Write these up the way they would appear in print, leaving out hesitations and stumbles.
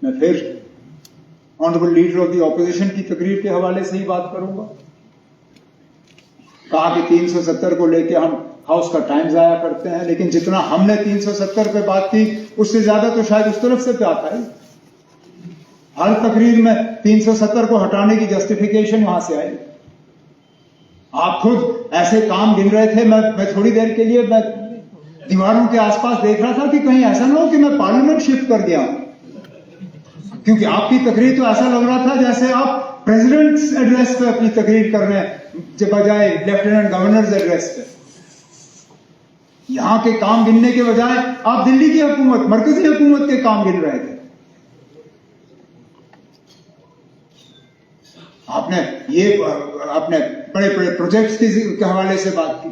मैं फिर honourable leader of the opposition की तकरीर के हवाले से ही बात करूंगा। कहा कि 370 को लेके हम हाउस का टाइम जाया करते हैं, लेकिन जितना हमने 370 पे बात की उससे ज्यादा तो शायद उस तरफ से बात आई। हर तकरीर में 370 को हटाने की जस्टिफिकेशन वहां से आई। आप खुद ऐसे काम गिन रहे थे। मैं थोड़ी देर के लिए मैं दीवारों के आसपास देख रहा था कि कहीं ऐसा ना हो कि मैं पार्लियामेंट शिफ्ट कर गया, क्योंकि आपकी तकरीर तो ऐसा लग रहा था जैसे आप प्रेसिडेंट्स एड्रेस पे अपनी तकरीर कर रहे हैं बजाय लेफ्टिनेंट गवर्नर्स एड्रेस पे। यहां के काम गिनने के बजाय आप दिल्ली की हुकूमत, मरकजी हुकूमत के काम गिन रहे थे। आपने बड़े बड़े प्रोजेक्ट्स के हवाले से बात की,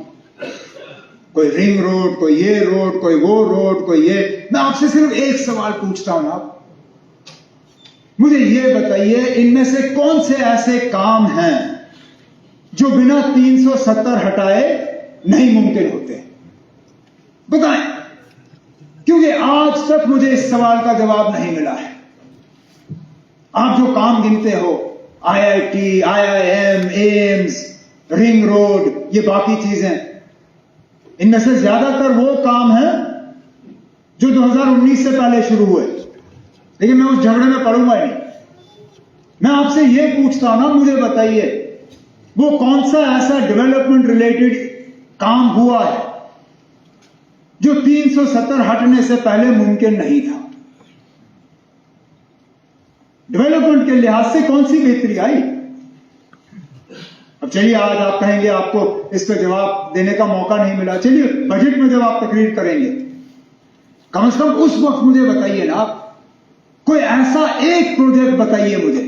कोई रिंग रोड, कोई ये रोड, कोई वो रोड, कोई ये। मैं आपसे सिर्फ एक सवाल पूछता हूं, आप मुझे ये बताइए, इनमें से कौन से ऐसे काम हैं जो बिना 370 हटाए नहीं मुमकिन होते? बताएं, क्योंकि आज तक मुझे इस सवाल का जवाब नहीं मिला है। आप जो काम गिनते हो, IIT, IIM, AIIMS, ring road, ये बाकी चीजें, इनमें से ज्यादातर वो काम हैं जो 2019 से पहले शुरू हुए, लेकिन मैं उस झगड़े में पड़ूंगा ही नहीं। मैं आपसे ये पूछता हूं ना, मुझे बताइए वो कौन सा ऐसा डेवलपमेंट रिलेटेड काम हुआ है जो 370 हटने से पहले मुमकिन नहीं था? डेवलपमेंट के लिहाज से कौन सी बेहतरी आई? अब चलिए, आज आप कहेंगे आपको इस पर जवाब देने का मौका नहीं मिला, चलिए बजट में जब आप तकरीर करेंगे कम से कम उस वक्त मुझे बताइए ना, आप कोई ऐसा एक प्रोजेक्ट बताइए मुझे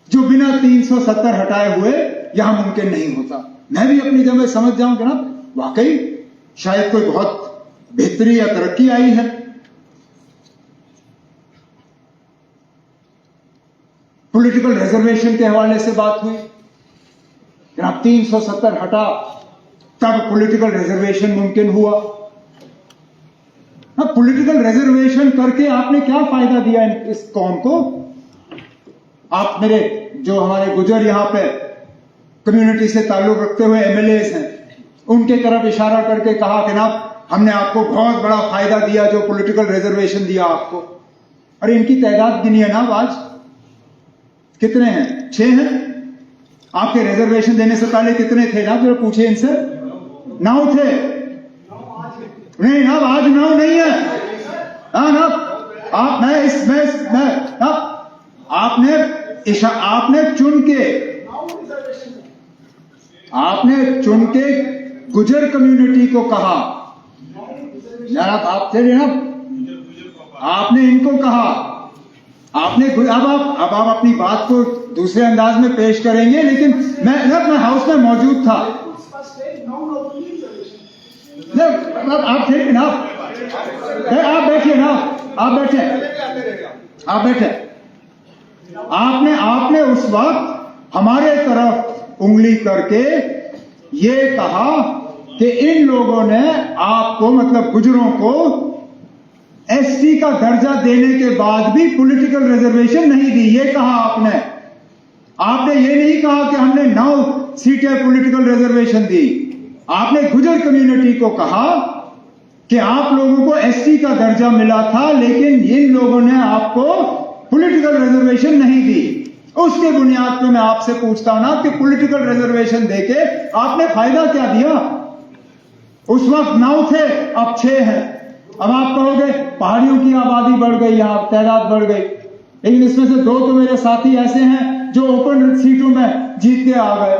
जो बिना 370 हटाए हुए यहां मुमकिन नहीं होता। मैं भी अपनी जगह समझ जाऊं कि ना वाकई शायद कोई बहुत बेहतरी या तरक्की आई है। पॉलिटिकल रिजर्वेशन के हवाले से बात हुई, जनाब 370 हटा तब पॉलिटिकल रिजर्वेशन मुमकिन हुआ। अब पॉलिटिकल रिजर्वेशन करके आपने क्या फायदा दिया इस कौम को? आप मेरे जो हमारे गुजर यहां पे कम्युनिटी से ताल्लुक रखते हुए MLAs हैं, उनके तरफ इशारा करके कहा कि ना हमने आपको बहुत बड़ा फायदा दिया जो पॉलिटिकल रिजर्वेशन दिया आपको। अरे इनकी तादाद गिनिए ना, आज कितने हैं? 6 हैं। आपके रिजर्वेशन देने से पहले कितने थे ना, जरा पूछे इनसे। 9 थे। नहीं ना, आज 9 नहीं है। हाँ ना, आप आपने चुन के गुजर कम्युनिटी को कहा, जनाब आप थे ना, आपने इनको कहा, आपने अब आप अपनी बात को दूसरे अंदाज में पेश करेंगे, लेकिन मैं हाउस में मौजूद था। आप थे ना, आप बैठिए ना, आप बैठे। आपने उस वक्त हमारे तरफ उंगली करके ये कहा कि इन लोगों ने आपको, मतलब गुजरों को, ST का दर्जा देने के बाद भी पॉलिटिकल रिजर्वेशन नहीं दी। ये कहा आपने ये नहीं कहा कि हमने 9 सीटें पॉलिटिकल रिजर्वेशन दी। आपने गुजर कम्युनिटी को कहा कि आप लोगों को ST का दर्जा मिला था, लेकिन इन लोगों ने आपको पॉलिटिकल रिजर्वेशन नहीं दी। उसके बुनियाद पर मैं आपसे पूछता हूं ना कि पॉलिटिकल रिजर्वेशन देके आपने फायदा क्या दिया? उस वक्त 9 थे, अब 6 हैं। अब आप कहोगे पहाड़ियों की आबादी बढ़ गई, यहां तादाद बढ़ गई, लेकिन इसमें से 2 तो मेरे साथी ऐसे हैं जो ओपन सीटों में जीत के आ गए,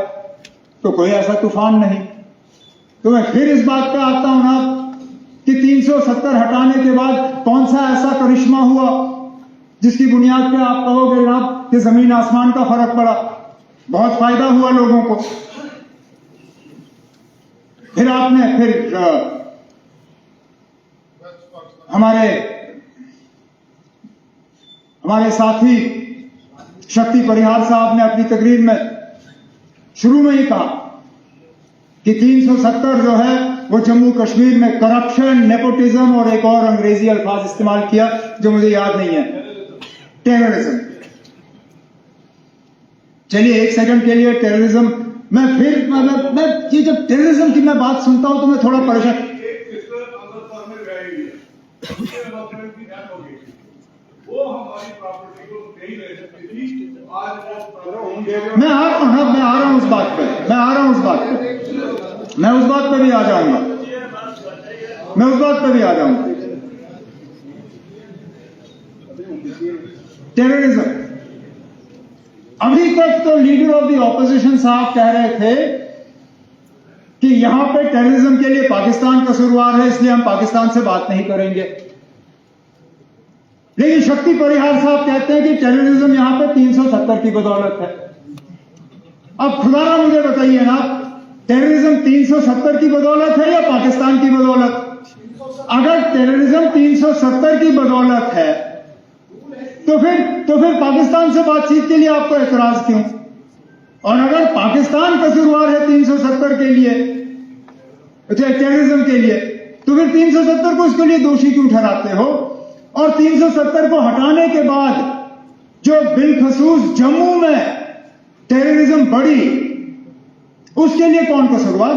तो कोई ऐसा तूफान नहीं। तो मैं फिर इस बात पे आता हूं ना कि 370 हटाने के बाद कौन सा ऐसा करिश्मा हुआ जिसकी बुनियाद पे आप कहोगे जनाब कि जमीन आसमान का फर्क पड़ा, बहुत फायदा हुआ लोगों को। फिर हमारे साथी शक्ति परिहार साहब ने अपनी तकरीर में शुरू में ही कहा कि 370 जो है वो जम्मू कश्मीर में करप्शन, नेपोटिज्म और एक और अंग्रेजी अल्फाज इस्तेमाल किया जो मुझे याद नहीं है। टेररिज्म। चलिए एक सेकंड के लिए टेररिज्म, मैं ये जब टेररिज्म की मैं बात सुनता हूं तो मैं थोड़ा परेशान। वो हमारी प्रॉपर्टी को नहीं ले सकती थी, आज मैं आ रहा हूं उस बात पे, मैं उस बात पे भी आ जाऊंगा, टेररिज्म। अभी तक तो लीडर ऑफ द ऑपोजिशन साहब कह रहे थे कि यहां पे टेररिज्म के लिए पाकिस्तान कसूरवार है, इसलिए हम पाकिस्तान से बात नहीं करेंगे। लेकिन शक्ति परिहार साहब कहते हैं कि टेररिज्म यहां पे 370 की बदौलत है। अब खुदारा मुझे बताइए ना, टेररिज्म 370 की बदौलत है या पाकिस्तान की बदौलत? अगर टेररिज्म 370 की बदौलत है तो फिर पाकिस्तान से बातचीत के लिए आपको एतराज क्यों? और अगर पाकिस्तान कसूरवार है 370 के लिए, टेररिज्म के लिए, तो फिर 370 को उसके लिए दोषी क्यों ठहराते हो? और 370 को हटाने के बाद जो बिलखसूस जम्मू में टेररिज्म बढ़ी, उसके लिए कौन कसूरवार?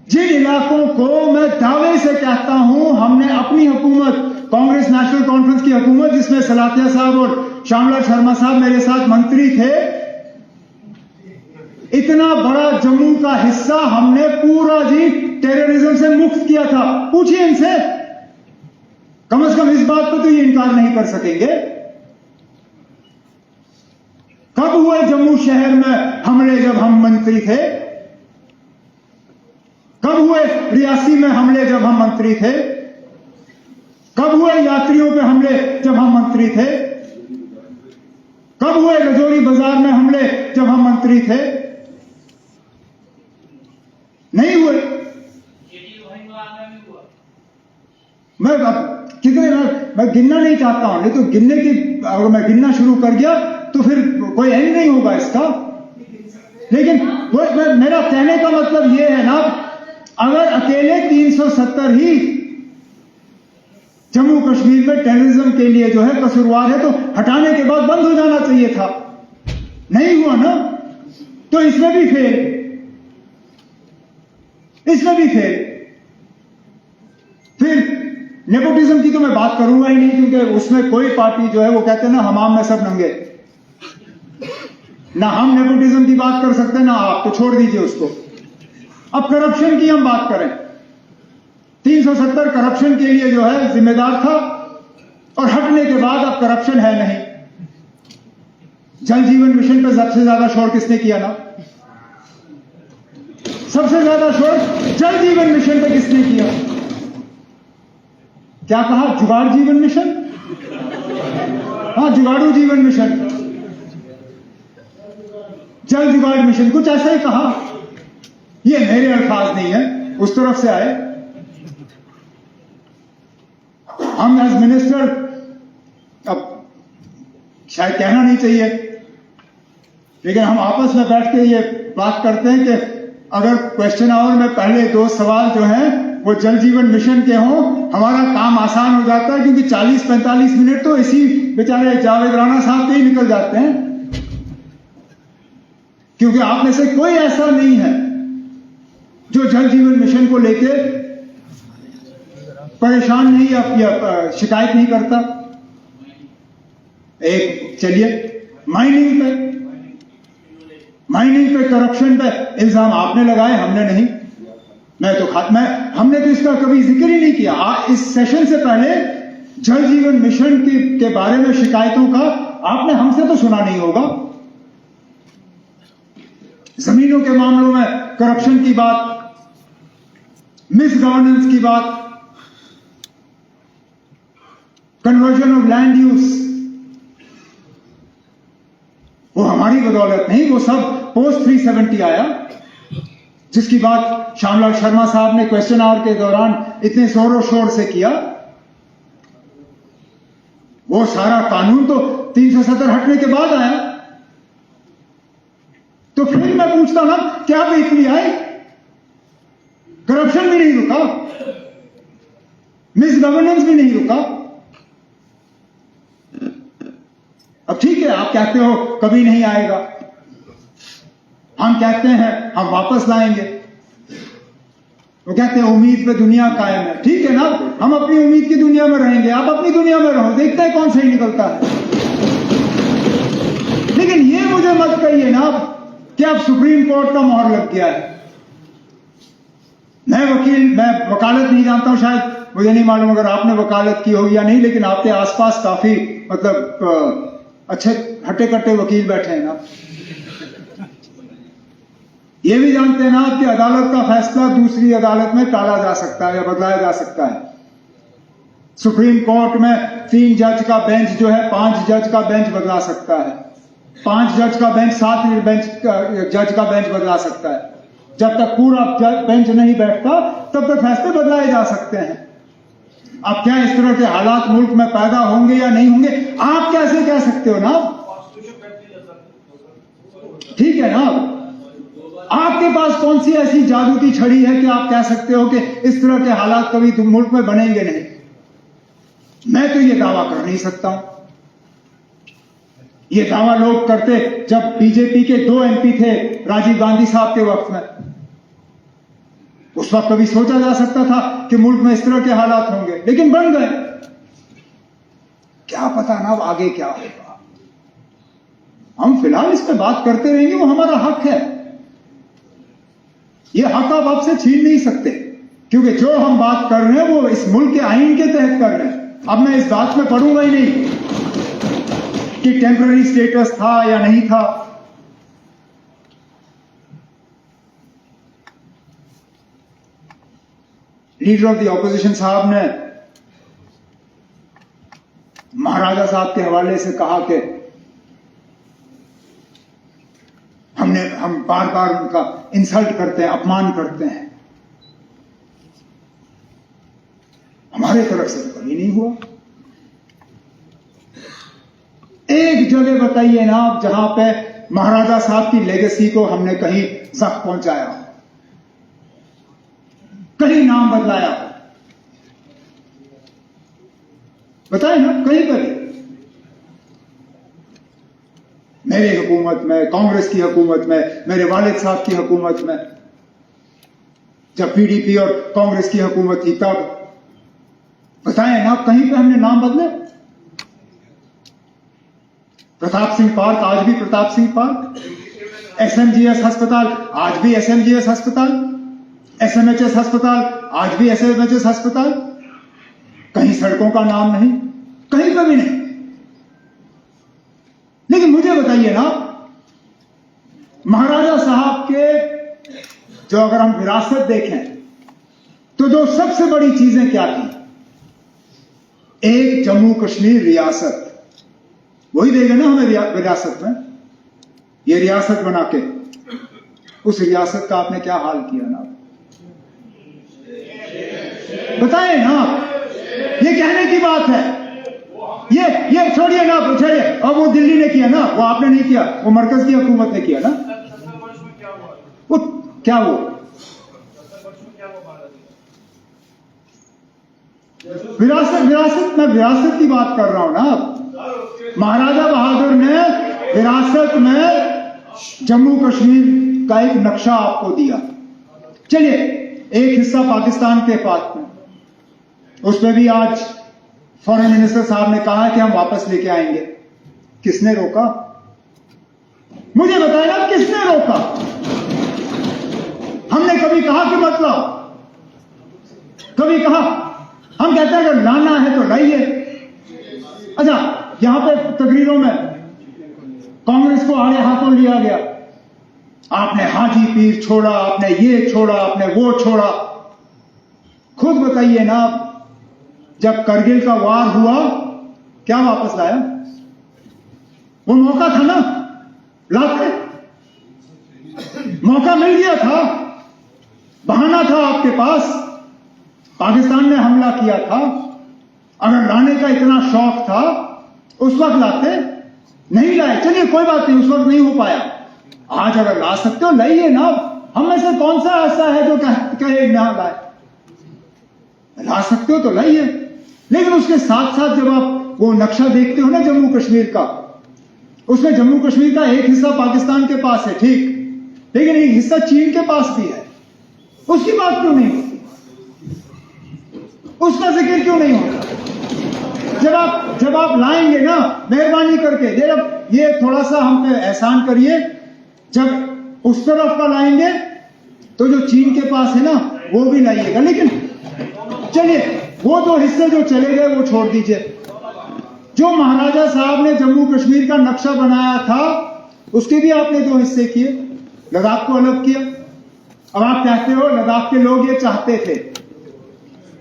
जिन इलाकों को मैं दावे से कहता हूं हमने अपनी हुकूमत, कांग्रेस नेशनल कॉन्फ्रेंस की हुकूमत, जिसमें सलातिया साहब और श्यामलाल शर्मा साहब मेरे साथ मंत्री थे, इतना बड़ा जम्मू का हिस्सा हमने पूरा जी टेररिज्म से मुक्त किया था। पूछिए इनसे, कम से कम इस बात पर तो ये इनकार नहीं कर सकेंगे। कब हुए जम्मू शहर में हमले जब हम मंत्री थे? कब हुए रियासी में हमले जब हम मंत्री थे? कब हुए यात्रियों पे हमले जब हम मंत्री थे? कब हुए रजौरी बाजार में हमले जब हम मंत्री थे? नहीं हुए। मैं गिनना नहीं चाहता हूं, नहीं तो गिनने की, अगर मैं गिनना शुरू कर गया तो फिर कोई एंड नहीं होगा इसका। लेकिन मेरा कहने का मतलब यह है ना, अगर अकेले 370 ही जम्मू कश्मीर में टेररिज्म के लिए जो है कसूरवार है, तो हटाने के बाद बंद हो जाना चाहिए था। नहीं हुआ ना, तो इसमें भी फेल। फिर नेपोटिज्म की तो मैं बात करूंगा ही नहीं, क्योंकि उसमें कोई पार्टी जो है वो कहते हैं ना हमाम में सब नंगे, ना हम नेपोटिज्म की बात कर सकते ना आप, तो छोड़ दीजिए उसको। अब करप्शन की हम बात करें, 370 करप्शन के लिए जो है जिम्मेदार था, और हटने के बाद अब करप्शन है नहीं। जल जीवन मिशन पर सबसे ज्यादा शोर किसने किया ना? सबसे ज्यादा शोर जल जीवन मिशन पे किसने किया? क्या कहा? जुगाड़ जीवन मिशन? हाँ, जुगाड़ू जीवन मिशन, जल जुगाड़ मिशन, कुछ ऐसा ही कहा। ये मेरे अल्फाज नहीं है, उस तरफ से आए। हम एज मिनिस्टर, अब शायद कहना नहीं चाहिए, लेकिन हम आपस में बैठ के ये बात करते हैं कि अगर क्वेश्चन आवर में पहले 2 सवाल जो हैं वो जल जीवन मिशन के हों, हमारा काम आसान हो जाता है, क्योंकि 40-45 मिनट तो इसी बेचारे जावेद राणा साहब के ही निकल जाते हैं। क्योंकि आप में से कोई ऐसा नहीं है जो जल जीवन मिशन को लेके परेशान नहीं या शिकायत नहीं करता। एक चलिए, माइनिंग पे करप्शन पे इल्जाम आपने लगाए, हमने नहीं। हमने तो इसका कभी जिक्र ही नहीं किया। इस सेशन से पहले जल जीवन मिशन के बारे में शिकायतों का आपने हमसे तो सुना नहीं होगा। जमीनों के मामलों में करप्शन की बात, मिस गवर्नेंस की बात, कन्वर्जन ऑफ लैंड यूज, वो हमारी बदौलत नहीं, वो सब पोस्ट 370 आया, जिसकी बात श्यामलाल शर्मा साहब ने क्वेश्चन आवर के दौरान इतने जोरों शोर से किया। वो सारा कानून तो 370 हटने के बाद आया। तो फिर मैं पूछता ना, क्या बेहतरी आई? करप्शन भी नहीं रुका, मिस गवर्नेंस भी नहीं रुका, अब ठीक है, आप कहते हो कभी नहीं आएगा, हम कहते हैं हम वापस लाएंगे। वो कहते हैं उम्मीद पे दुनिया कायम है। ठीक है ना, हम अपनी उम्मीद की दुनिया में रहेंगे, आप अपनी दुनिया में रहो, देखते हैं कौन सही निकलता है। लेकिन ये मुझे मत कहिए ना कि अब सुप्रीम कोर्ट का मोहर लग गया है। मैं वकालत नहीं जानता हूं, शायद मुझे नहीं मालूम अगर आपने वकालत की होगी या नहीं, लेकिन आपके आसपास काफी मतलब अच्छे हट्टे कट्टे वकील बैठे हैं ना। ये भी जानते हैं ना कि अदालत का फैसला दूसरी अदालत में टाला जा सकता है या बदलाया जा सकता है। सुप्रीम कोर्ट में 3 जज का बेंच जो है 5 जज का बेंच बदला सकता है, 5 जज का बेंच 7 जज का बेंच बदला सकता है। जब तक पूरा बेंच नहीं बैठता तब तक फैसले बदलाए जा सकते हैं। अब क्या इस तरह के हालात मुल्क में पैदा होंगे या नहीं होंगे, आप कैसे कह सकते हो ना? ठीक है ना, आपके पास कौन सी ऐसी जादू की छड़ी है कि आप कह सकते हो कि इस तरह के हालात कभी मुल्क में बनेंगे नहीं? मैं तो ये दावा कर नहीं सकता हूं। ये दावा लोग करते जब बीजेपी के 2 MP थे राजीव गांधी साहब के वक्त में, उस वक्त कभी सोचा जा सकता था कि मुल्क में इस तरह के हालात होंगे, लेकिन बन गए। क्या पता ना आगे क्या होगा। हम फिलहाल इस पर बात करते रहेंगे, वो हमारा हक है। ये हक आप आपसे छीन नहीं सकते, क्योंकि जो हम बात कर रहे हैं वो इस मुल्क के आईन के तहत कर रहे हैं। अब मैं इस बात में पढ़ूंगा ही नहीं कि टेम्पररी स्टेटस था या नहीं था। लीडर ऑफ द ऑपोजिशन साहब ने महाराजा साहब के हवाले से कहा कि हम बार बार उनका इंसल्ट करते हैं, अपमान करते हैं। हमारे तरफ से तो कभी नहीं हुआ। एक जगह बताइए ना आप जहां पे महाराजा साहब की लेगेसी को हमने कहीं जख्म पहुंचाया, कहीं नाम बदलाया, बताए ना कहीं पर। मेरी हुकूमत में, कांग्रेस की हुकूमत में, मेरे वालिद साहब की हुकूमत में, जब पीडीपी और कांग्रेस की हुकूमत थी तब, बताएं ना कहीं पे हमने नाम बदले? प्रताप सिंह पार्क आज भी प्रताप सिंह पार्क, SMGS अस्पताल आज भी SMGS अस्पताल, SMHS अस्पताल आज भी SMHS अस्पताल। कहीं सड़कों का नाम नहीं, कहीं पर भी नहीं। लेकिन मुझे बताइए ना, महाराजा साहब के जो अगर हम विरासत देखें तो जो सबसे बड़ी चीजें क्या थी? एक जम्मू कश्मीर रियासत, वही देगा ना हमें विरासत में। ये रियासत बना के उस रियासत का आपने क्या हाल किया ना? बताएं ना, ये कहने की बात है। ये छोड़िए ना, छोड़िए। अब वो दिल्ली ने किया ना, वो आपने नहीं किया, वो मरकज की हुकूमत ने किया ना। वो क्या वो विरासत मैं विरासत की बात कर रहा हूं ना। महाराजा बहादुर ने विरासत में जम्मू कश्मीर का एक नक्शा आपको दिया। चलिए, एक हिस्सा पाकिस्तान के पास में, उस पर भी आज फॉरेन मिनिस्टर साहब ने कहा कि हम वापस लेके आएंगे। किसने रोका? मुझे बताएं ना, किसने रोका? हमने कभी कहा कि मत लाओ? कभी कहा? हम कहते हैं अगर लाना है तो लाइए। अच्छा, यहां पे तकरीरों में कांग्रेस को आड़े हाथों लिया गया। आपने हाजी पीर छोड़ा, आपने ये छोड़ा, आपने वो छोड़ा। खुद बताइए ना, जब करगिल का वार हुआ क्या वापस लाया? वो मौका था ना, लाते। मौका मिल गया था, बहाना था आपके पास। पाकिस्तान ने हमला किया था, अगर लाने का इतना शौक था उस वक्त लाते, नहीं लाए। चलिए कोई बात नहीं, उस वक्त नहीं हो पाया। आज अगर ला सकते हो लाइए ना। हम में से कौन सा ऐसा है जो कहे ना लाए? ला सकते हो तो लाइए। लेकिन उसके साथ साथ जब आप वो नक्शा देखते हो ना जम्मू कश्मीर का, उसमें जम्मू कश्मीर का एक हिस्सा पाकिस्तान के पास है, ठीक, लेकिन एक हिस्सा चीन के पास भी है। उसकी बात क्यों नहीं होती? उसका जिक्र क्यों नहीं होता? जब आप लाएंगे ना, मेहरबानी करके जब ये थोड़ा सा हम पे एहसान करिए, जब उस तरफ का लाएंगे तो जो चीन के पास है ना वो भी लाइएगा। लेकिन चलिए, वो दो हिस्से जो चले गए वो छोड़ दीजिए। जो महाराजा साहब ने जम्मू कश्मीर का नक्शा बनाया था उसके भी आपने दो हिस्से किए, लद्दाख को अलग किया। अब आप कहते हो लद्दाख के लोग ये चाहते थे।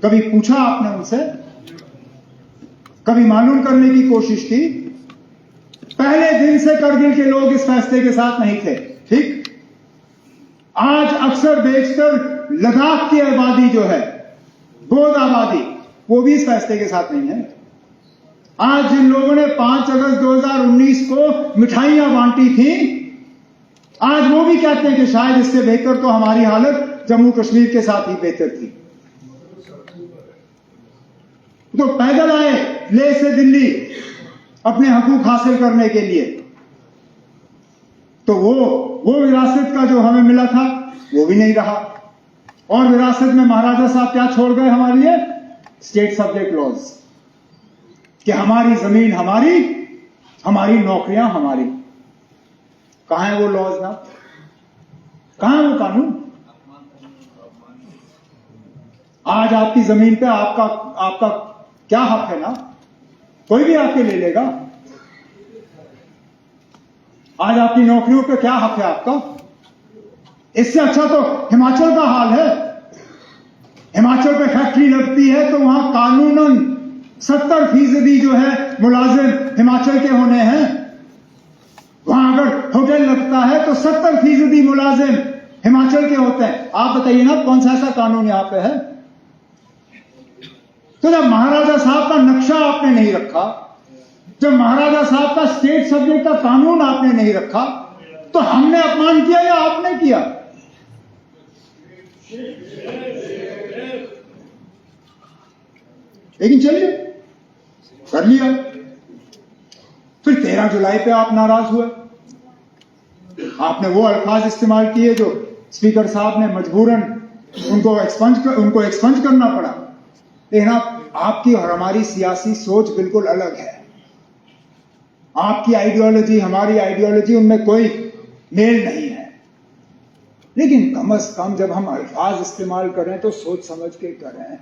कभी पूछा आपने उनसे? कभी मालूम करने की कोशिश की? पहले दिन से करगिल के लोग इस फैसले के साथ नहीं थे, ठीक। आज अक्सर बेशतर लद्दाख की आबादी जो है, बौद्ध आबादी, वो भी इस फैसले के साथ नहीं है। आज जिन लोगों ने 5 अगस्त 2019 को मिठाइयां बांटी थी, आज वो भी कहते हैं कि शायद इससे बेहतर तो हमारी हालत जम्मू कश्मीर के साथ ही बेहतर थी। तो पैदल आए लेह से दिल्ली अपने हकूक हासिल करने के लिए, तो वो विरासत का जो हमें मिला था वो भी नहीं रहा। और विरासत में महाराजा साहब क्या छोड़ गए हमारे लिए? स्टेट सब्जेक्ट लॉज, कि हमारी जमीन हमारी, हमारी नौकरियां हमारी। कहां है वो लॉज ना? कहां है वो कानून? आज आपकी जमीन पे आपका क्या हक है ना? कोई भी आके ले लेगा। आज आपकी नौकरियों पे क्या हक है आपका? इससे अच्छा तो हिमाचल का हाल है। हिमाचल पे फैक्ट्री लगती है तो वहां कानूनन 70% जो है मुलाजिम हिमाचल के होने हैं। वहां अगर होटल लगता है तो 70% मुलाजिम हिमाचल के होते हैं। आप बताइए ना कौन सा ऐसा कानून यहां पे है? तो जब महाराजा साहब का नक्शा आपने नहीं रखा, जब महाराजा साहब का स्टेट सब्जेक्ट का कानून आपने नहीं रखा, तो हमने अपमान किया या आपने किया? लेकिन चलिए, कर लिया। फिर 13 जुलाई पे आप नाराज हुए। आपने वो अल्फाज इस्तेमाल किए जो स्पीकर साहब ने मजबूरन उनको एक्सपंज करना पड़ा। लेकिन आपकी और हमारी सियासी सोच बिल्कुल अलग है। आपकी आइडियोलॉजी, हमारी आइडियोलॉजी, उनमें कोई मेल नहीं है। लेकिन कम से कम जब हम अल्फाज इस्तेमाल करें तो सोच समझ के करें।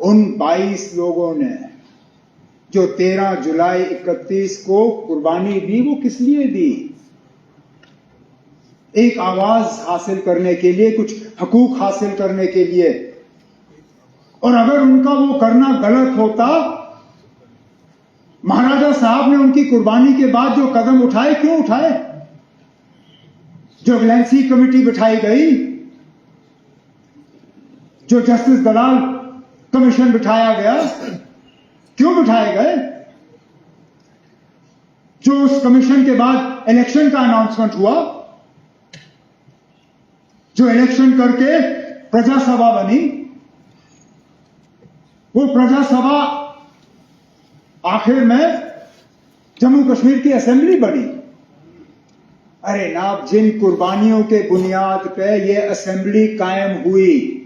उन 22 लोगों ने जो 13 जुलाई 31 को कुर्बानी दी, वो किस लिए दी? एक आवाज हासिल करने के लिए, कुछ हकूक हासिल करने के लिए। और अगर उनका वो करना गलत होता, महाराजा साहब ने उनकी कुर्बानी के बाद जो कदम उठाए, क्यों उठाए? जो विजिलेंस कमेटी बिठाई गई, जो जस्टिस दलाल कमीशन बिठाया गया, क्यों बिठाए गए? जो उस कमीशन के बाद इलेक्शन का अनाउंसमेंट हुआ, जो इलेक्शन करके प्रजा सभा बनी, वो प्रजा सभा आखिर में जम्मू कश्मीर की असेंबली बनी। अरे नाब, जिन कुर्बानियों के बुनियाद पे ये असेंबली कायम हुई,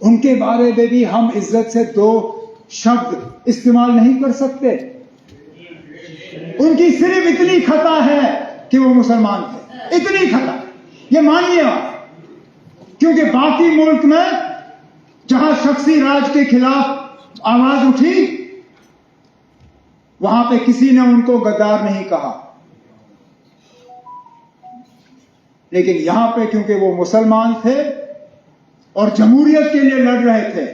उनके बारे में भी हम इज्जत से 2 शब्द इस्तेमाल नहीं कर सकते। उनकी सिर्फ इतनी खता है कि वो मुसलमान थे, इतनी खता, ये मानिए आप। क्योंकि बाकी मुल्क में जहां शख्सी राज के खिलाफ आवाज उठी, वहां पे किसी ने उनको गद्दार नहीं कहा। लेकिन यहां पे क्योंकि वो मुसलमान थे और जमहूरियत के लिए लड़ रहे थे,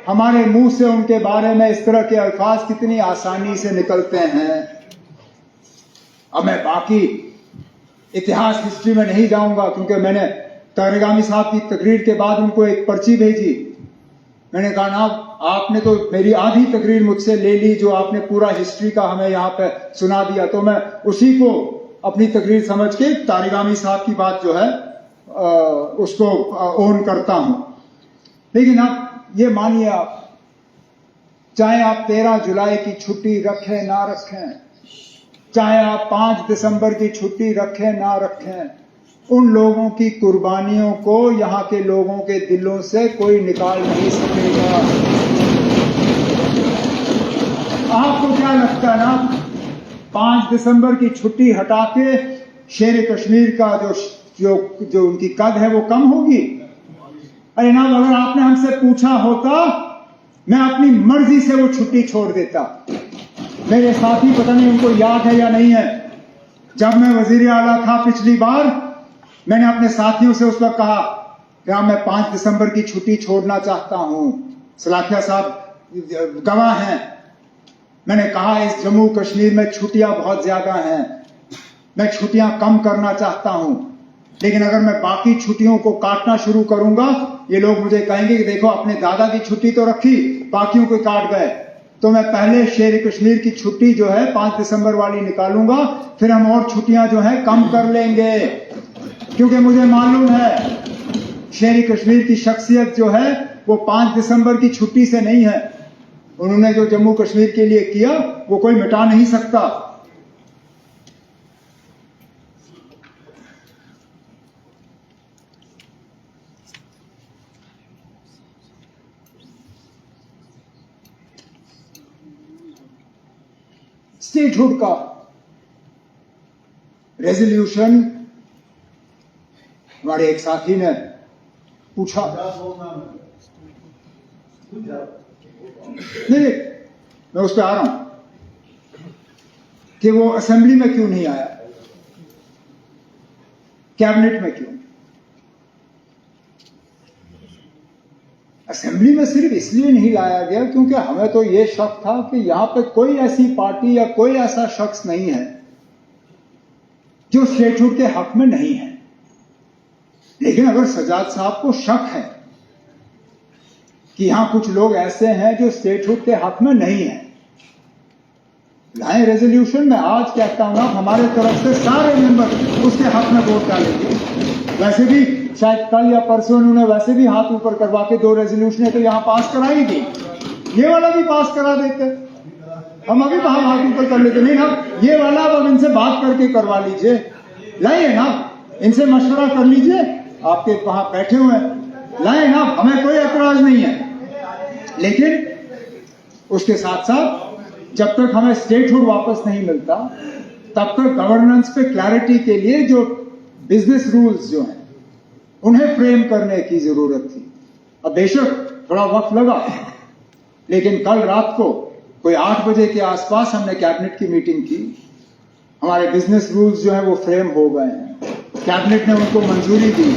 हमारे मुंह से उनके बारे में इस तरह के अल्फाज कितनी आसानी से निकलते हैं। अब मैं बाकी इतिहास हिस्ट्री में नहीं जाऊंगा, क्योंकि मैंने तारिगामी साहब की तकरीर के बाद उनको एक पर्ची भेजी। मैंने कहा ना, आपने तो मेरी आधी तकरीर मुझसे ले ली, जो आपने पूरा हिस्ट्री का हमें यहाँ पे सुना दिया, तो मैं उसी को अपनी तकरीर समझ के तारिगामी साहब की बात जो है उसको ओन करता हूं। लेकिन आप ये मानिए, आप चाहे आप 13 जुलाई की छुट्टी रखें ना रखें, चाहे आप 5 दिसंबर की छुट्टी रखें ना रखें, उन लोगों की कुर्बानियों को यहां के लोगों के दिलों से कोई निकाल नहीं सकेगा। आपको क्या लगता है ना, 5 दिसंबर की छुट्टी हटा के शेर कश्मीर का जो उनकी कद है वो कम होगी? अरे ना, अगर आपने हमसे पूछा होता, मैं अपनी मर्जी से वो छुट्टी छोड़ देता। मेरे साथी, पता नहीं उनको याद है या नहीं है, जब मैं वजीर आला था पिछली बार, मैंने अपने साथियों से उस वक्त कहा कि हाँ, मैं 5 दिसंबर की छुट्टी छोड़ना चाहता हूं। सलाखिया साहब गवाह हैं। मैंने कहा इस जम्मू कश्मीर में छुट्टियां बहुत ज्यादा हैं, मैं छुट्टियां कम करना चाहता हूं, लेकिन अगर मैं बाकी छुट्टियों को काटना शुरू करूंगा, ये लोग मुझे कहेंगे कि देखो अपने दादा की छुट्टी तो रखी, बाकियों को काट गए। तो मैं पहले शेर कश्मीर की छुट्टी जो है 5 दिसंबर वाली निकालूंगा, फिर हम और छुट्टियां जो है कम कर लेंगे, क्योंकि मुझे मालूम है शेर कश्मीर की शख्सियत जो है वो 5 दिसंबर की छुट्टी से नहीं है। उन्होंने जो जम्मू कश्मीर के लिए किया वो कोई मिटा नहीं सकता। स्टेटहुड का रेजोल्यूशन, हमारे एक साथी ने पूछा, नहीं, मैं उस पर आ रहा हूं कि वो असेंबली में क्यों नहीं आया, कैबिनेट में क्यों? असेंबली में सिर्फ इसलिए नहीं लाया गया क्योंकि हमें तो यह शक था कि यहां पे कोई ऐसी पार्टी या कोई ऐसा शख्स नहीं है जो स्टेटहुड के हक में नहीं है। लेकिन अगर सजाद साहब को शक है कि यहां कुछ लोग ऐसे हैं जो स्टेटहुड के हक में नहीं है, लाएं रेजोल्यूशन। मैं आज कहता हूं ना, हमारे तरफ से सारे मेंबर उसके हक में वोट डालेंगे। वैसे भी शायद कल या परसों उन्होंने वैसे भी हाथ ऊपर करवा के 2 रेजोल्यूशन तो यहां पास कराई थी, ये वाला भी पास करा देते, हम अभी वहां हाथ ऊपर कर लेते। नहीं ना, ये वाला अब इनसे बात करके करवा लीजिए, लाइए ना, इनसे मशवरा कर लीजिए, आपके वहां बैठे हुए हैं, लाए ना, हमें कोई एतराज नहीं है। लेकिन उसके साथ साथ जब तक हमें स्टेटहुड वापस नहीं मिलता, तब तक गवर्नेंस पे क्लैरिटी के लिए जो बिजनेस रूल्स जो हैं उन्हें फ्रेम करने की जरूरत थी। अब बेशक थोड़ा वक्त लगा, लेकिन कल रात को कोई 8 बजे के आसपास हमने कैबिनेट की मीटिंग की। हमारे बिजनेस रूल्स जो हैं वो फ्रेम हो गए हैं, कैबिनेट ने उनको मंजूरी दी।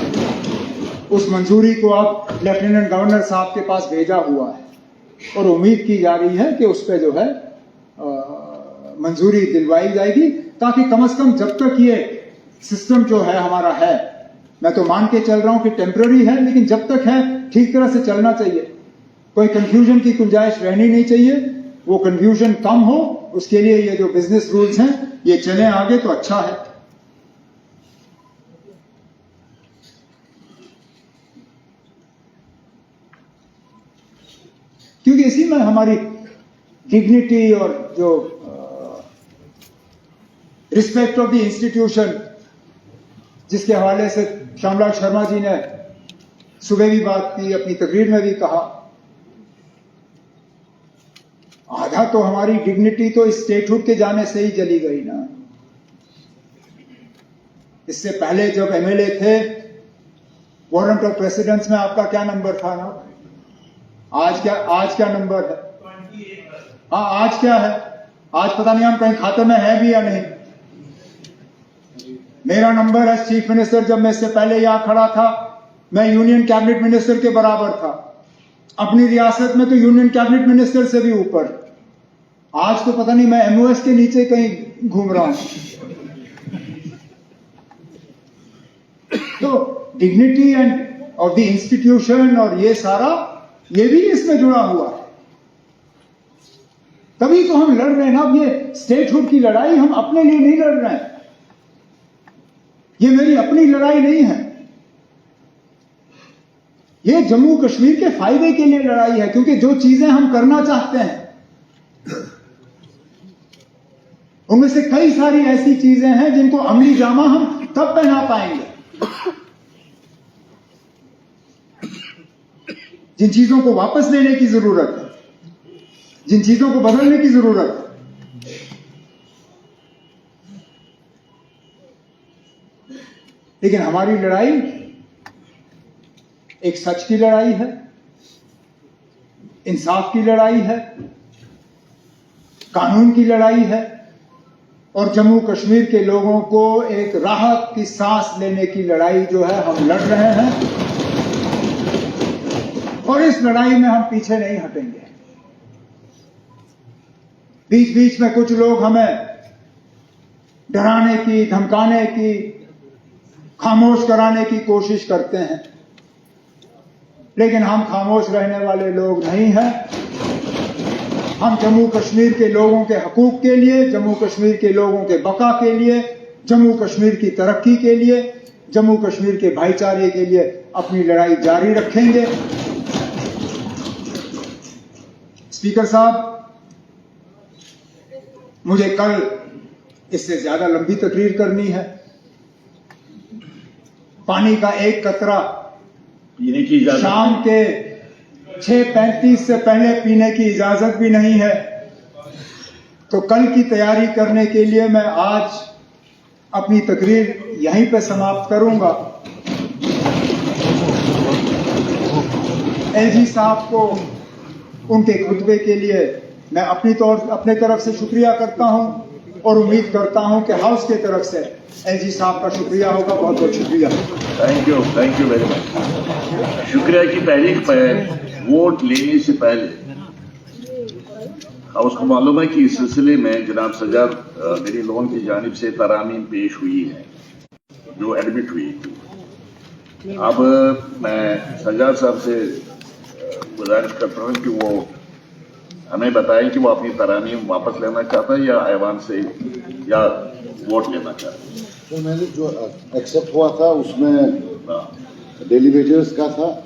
उस मंजूरी को अब लेफ्टिनेंट गवर्नर साहब के पास भेजा हुआ है और उम्मीद की जा रही है कि उस पर जो है मंजूरी दिलवाई जाएगी, ताकि कम से कम जब तक ये सिस्टम जो है हमारा है, मैं तो मान के चल रहा हूं कि टेम्पररी है, लेकिन जब तक है ठीक तरह से चलना चाहिए, कोई कंफ्यूजन की गुंजाइश रहनी नहीं चाहिए। वो कंफ्यूजन कम हो, उसके लिए ये जो बिजनेस रूल्स हैं ये चले आगे तो अच्छा है। क्योंकि इसी में हमारी डिग्निटी और जो रिस्पेक्ट ऑफ द इंस्टीट्यूशन, जिसके हवाले से श्यामलाल शर्मा जी ने सुबह भी बात की, अपनी तकरीर में भी कहा, आधा तो हमारी डिग्निटी तो इस स्टेटहुड के जाने से ही चली गई ना। इससे पहले जब एमएलए थे, वारंट ऑफ प्रेसिडेंस में आपका क्या नंबर था ना? आज क्या नंबर है? हाँ, आज क्या है? आज पता नहीं हम कहीं खाते में है भी या नहीं। मेरा नंबर है चीफ मिनिस्टर, जब मैं इससे पहले यहां खड़ा था मैं यूनियन कैबिनेट मिनिस्टर के बराबर था। अपनी रियासत में तो यूनियन कैबिनेट मिनिस्टर से भी ऊपर। आज तो पता नहीं मैं एमओएस के नीचे कहीं घूम रहा हूं। तो dignity end of the institution और ये सारा, ये भी इसमें जुड़ा हुआ है। तभी तो हम लड़ रहे हैं ना। ये स्टेटहुड की लड़ाई हम अपने लिए नहीं लड़ रहे हैं, ये मेरी अपनी लड़ाई नहीं है, ये जम्मू कश्मीर के फायदे के लिए लड़ाई है। क्योंकि जो चीजें हम करना चाहते हैं उनमें से कई सारी ऐसी चीजें हैं जिनको अमली जामा हम तब पहना पाएंगे, जिन चीजों को वापस लेने की जरूरत है, जिन चीजों को बदलने की जरूरत है। लेकिन हमारी लड़ाई एक सच की लड़ाई है, इंसाफ की लड़ाई है, कानून की लड़ाई है और जम्मू कश्मीर के लोगों को एक राहत की सांस लेने की लड़ाई जो है हम लड़ रहे हैं। और इस लड़ाई में हम पीछे नहीं हटेंगे। बीच बीच में कुछ लोग हमें डराने की, धमकाने की, खामोश कराने की कोशिश करते हैं, लेकिन हम खामोश रहने वाले लोग नहीं हैं। हम जम्मू कश्मीर के लोगों के हकूक के लिए, जम्मू कश्मीर के लोगों के बका के लिए, जम्मू कश्मीर की तरक्की के लिए, जम्मू कश्मीर के भाईचारे के लिए अपनी लड़ाई जारी रखेंगे। स्पीकर साहब, मुझे कल इससे ज्यादा लंबी तकरीर करनी है। पानी का एक कतरा पीने की इजाजत शाम के 6:35 से पहले पीने की इजाजत भी नहीं है। तो कल की तैयारी करने के लिए मैं आज अपनी तकरीर यहीं पे समाप्त करूंगा। एलजी साहब को उनके खुतबे के लिए मैं अपने तरफ से शुक्रिया करता हूं और उम्मीद करता हूं कि हाउस के तरफ से एलजी साहब का शुक्रिया होगा। बहुत बहुत शुक्रिया। Thank you very much. शुक्रिया की तारीख पर वोट लेने से पहले हाउस को मालूम है कि इस सिलसिले में जनाब सज्जाद मेरी लोगों की जानिब से तरामीम पेश हुई है जो एडमिट हुई थी। अब मैं सज्जाद साहब से गुजारिश करता हूं कि वो हमें बताएं कि वो अपनी तरामीम वापस लेना चाहता है या ऐवान से या वोट लेना चाहता है। तो मैंने जो एक्सेप्ट हुआ था उसमें डेली वेजेस का था।